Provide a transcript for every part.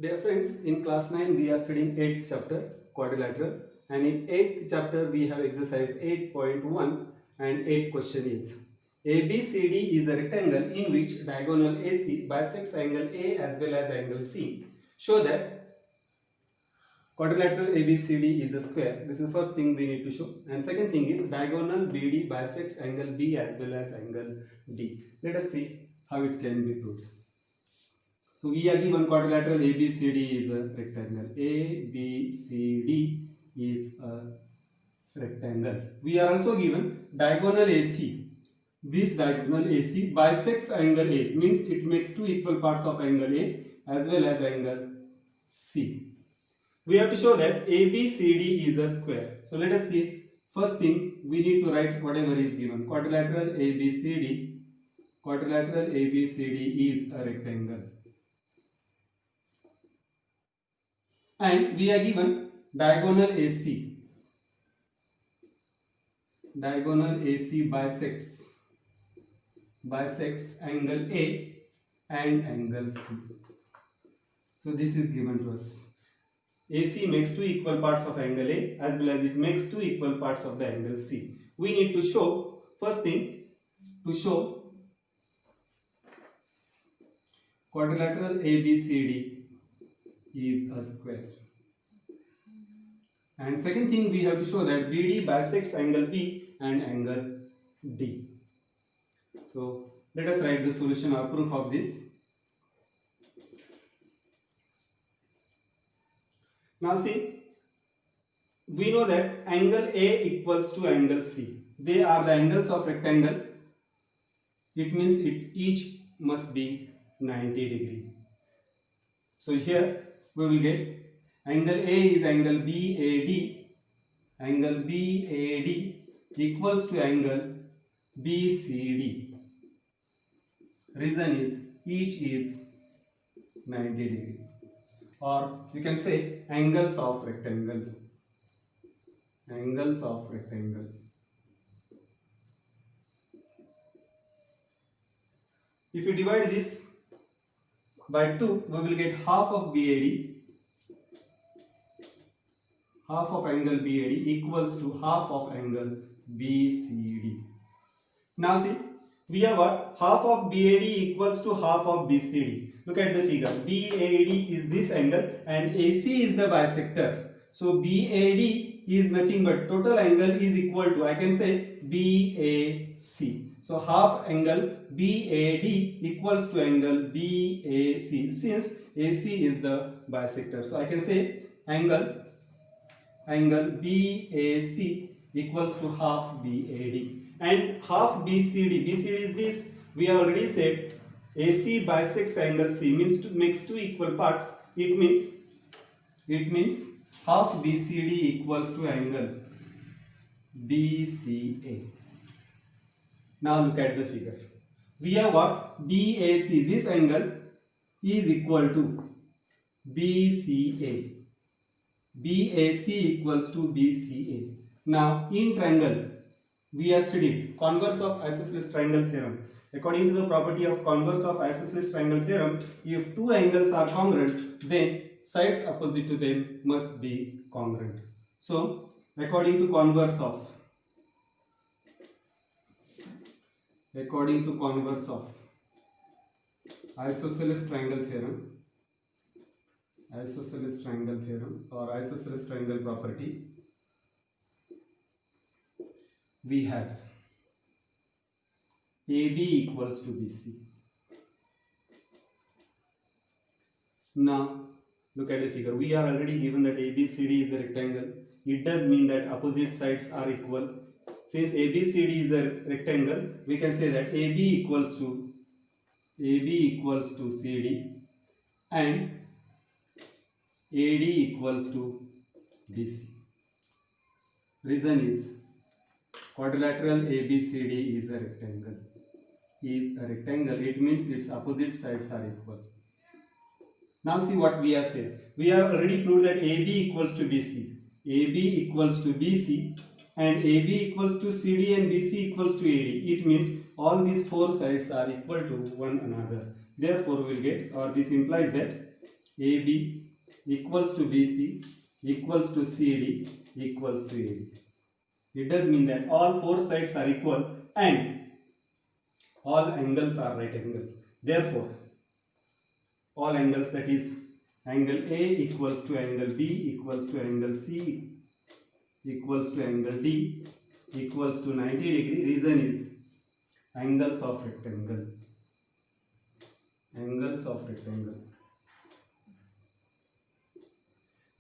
Dear friends, in class 9 we are studying 8th chapter quadrilateral, and in 8th chapter we have exercise 8.1 and 8th question is ABCD is a rectangle in which diagonal AC bisects angle A as well as angle C. Show that quadrilateral ABCD is a square. This is the first thing we need to show, and second thing is diagonal BD bisects angle B as well as angle D. Let us see how it can be proved. So we are given quadrilateral ABCD is a rectangle. ABCD is a rectangle. We are also given diagonal AC. This diagonal AC bisects angle A, means it makes two equal parts of angle A as well as angle C. We have to show that ABCD is a square. So let us see. First thing, we need to write whatever is given. Quadrilateral ABCD is a rectangle. And we are given diagonal AC bisects angle A and angle C. So this is given to us. AC makes two equal parts of angle A as well as it makes two equal parts of the angle C. We need to show, first thing, to show quadrilateral ABCD is a square. And second thing, we have to show that BD bisects angle B and angle D. So let us write the solution or proof of this. Now see, we know that angle A equals to angle C. They are the angles of rectangle. It means each must be 90 degree. So here we will get angle A is angle BAD. Angle BAD equals to angle BCD. Reason is each is 90 degree. Or you can say angles of rectangle. Angles of rectangle. If you divide this by 2, we will get half of BAD. Half of angle BAD equals to half of angle BCD. Now see, we have got half of BAD equals to half of BCD. Look at the figure. BAD is this angle and AC is the bisector. So BAD is nothing but total angle is equal to, I can say, BAC. So half angle BAD equals to angle BAC, since AC is the bisector. So I can say angle BAC equals to half BAD. And half BCD. BCD is this. We have already said AC bisects angle C, means makes two equal parts. It means half BCD equals to angle BCA. Now look at the figure. We have got BAC. This angle is equal to BCA. BAC equals to BCA. Now in triangle, we have studied converse of isosceles triangle theorem. According to the property of converse of isosceles triangle theorem, if two angles are congruent, then sides opposite to them must be congruent. So according to converse of isosceles triangle theorem or isosceles triangle property, we have AB equals to BC. Now look at the figure. We are already given that ABCD is a rectangle. It does mean that opposite sides are equal. Since ABCD is a rectangle, we can say that AB equals to CD and AD equals to BC. Reason is quadrilateral ABCD is a rectangle. It means its opposite sides are equal. Now see what we have said. We have already proved that AB equals to BC. AB equals to BC and AB equals to CD and BC equals to AD. It means all these four sides are equal to one another. Therefore we will get, or this implies that AB equals to BC equals to CD equals to AD. It does mean that all four sides are equal and all angles are right angle. Therefore, all angles, that is angle A equals to angle B equals to angle C equals to angle D equals to 90 degree. Reason is angles of rectangle. Angles of rectangle.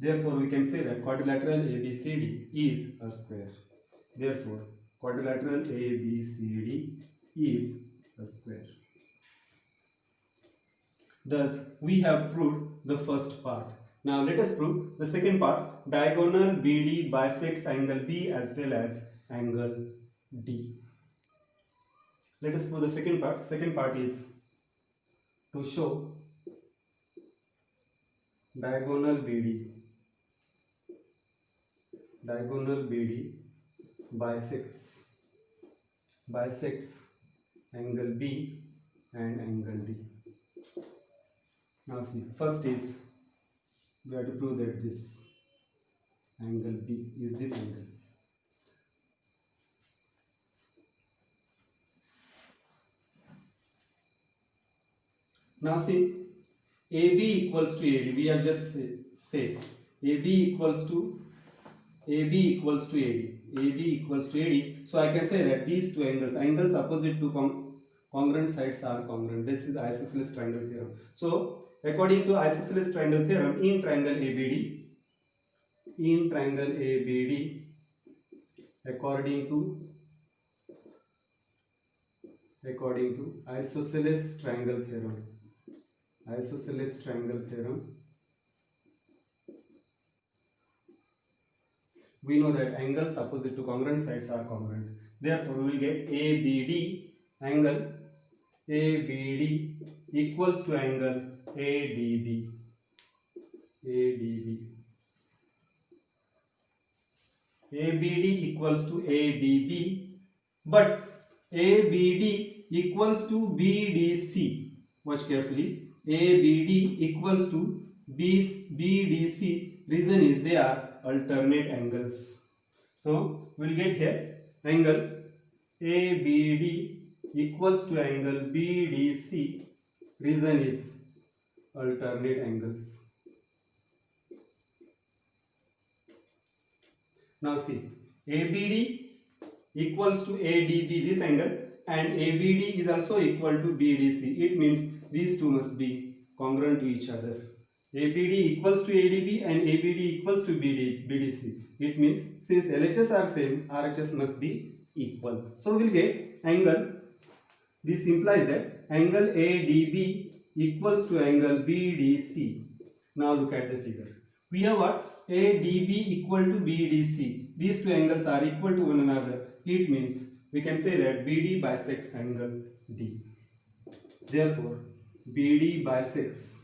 Therefore, we can say that quadrilateral ABCD is a square. Therefore, quadrilateral ABCD is a square. Thus, we have proved the first part. Now, let us prove the second part. Diagonal BD bisects angle B as well as angle D. Let us prove the second part. Second part is to show diagonal BD bisects angle B and angle D. Now see, first is we have to prove that this angle B is this angle. Now see, AB equals to AD. We have just said AB equals to AD. AB equals to AD. So I can say that these two angles opposite to congruent sides are congruent. This is isosceles triangle theorem. So according to isosceles triangle theorem, in triangle ABD, according to isosceles triangle theorem, we know that angles opposite to congruent sides are congruent. Therefore, we will get angle ABD equals to angle ADB. ABD equals to ADB, but ABD equals to BDC. Watch carefully. ABD equals to BDC. Reason is they are alternate angles. So we will get here angle ABD equals to angle BDC. Reason is alternate angles. Now see, ABD equals to ADB, this angle, and ABD is also equal to BDC. It means these two must be congruent to each other. ABD equals to ADB and ABD equals to BDC. It means since LHS are same, RHS must be equal. So we will get angle. This implies that angle ADB equals to angle BDC. Now look at the figure. We have what? ADB equal to BDC. These two angles are equal to one another. It means we can say that BD bisects angle D. Therefore, BD bisects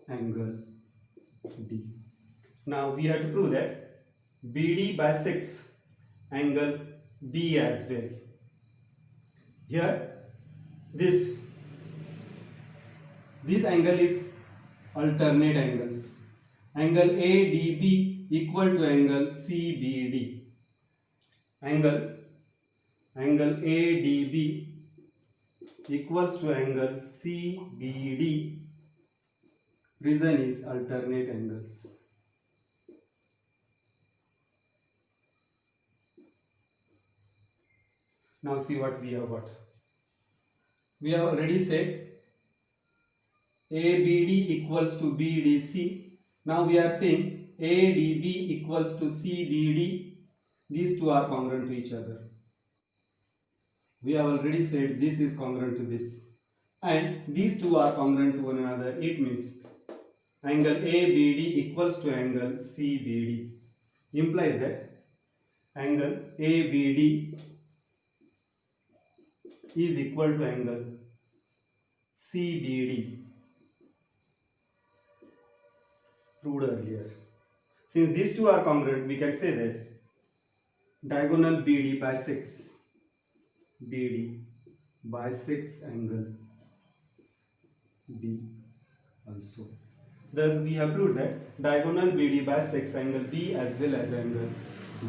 angle D. Now we have to prove that BD bisects angle B as well. Here, this angle is alternate angles. Angle ADB equal to angle CBD. Angle ADB equals to angle CBD. Reason is alternate angles. Now see what we have got. We have already said ABD equals to BDC. Now we are saying ADB equals to CBD. These two are congruent to each other. We have already said this is congruent to this. And these two are congruent to one another. It means angle ABD equals to angle CBD. Implies that angle ABD is equal to angle CBD. Proved earlier. Since these two are congruent, we can say that diagonal BD bisects angle B also. Thus we have proved that diagonal BD bisects angle B as well as angle B.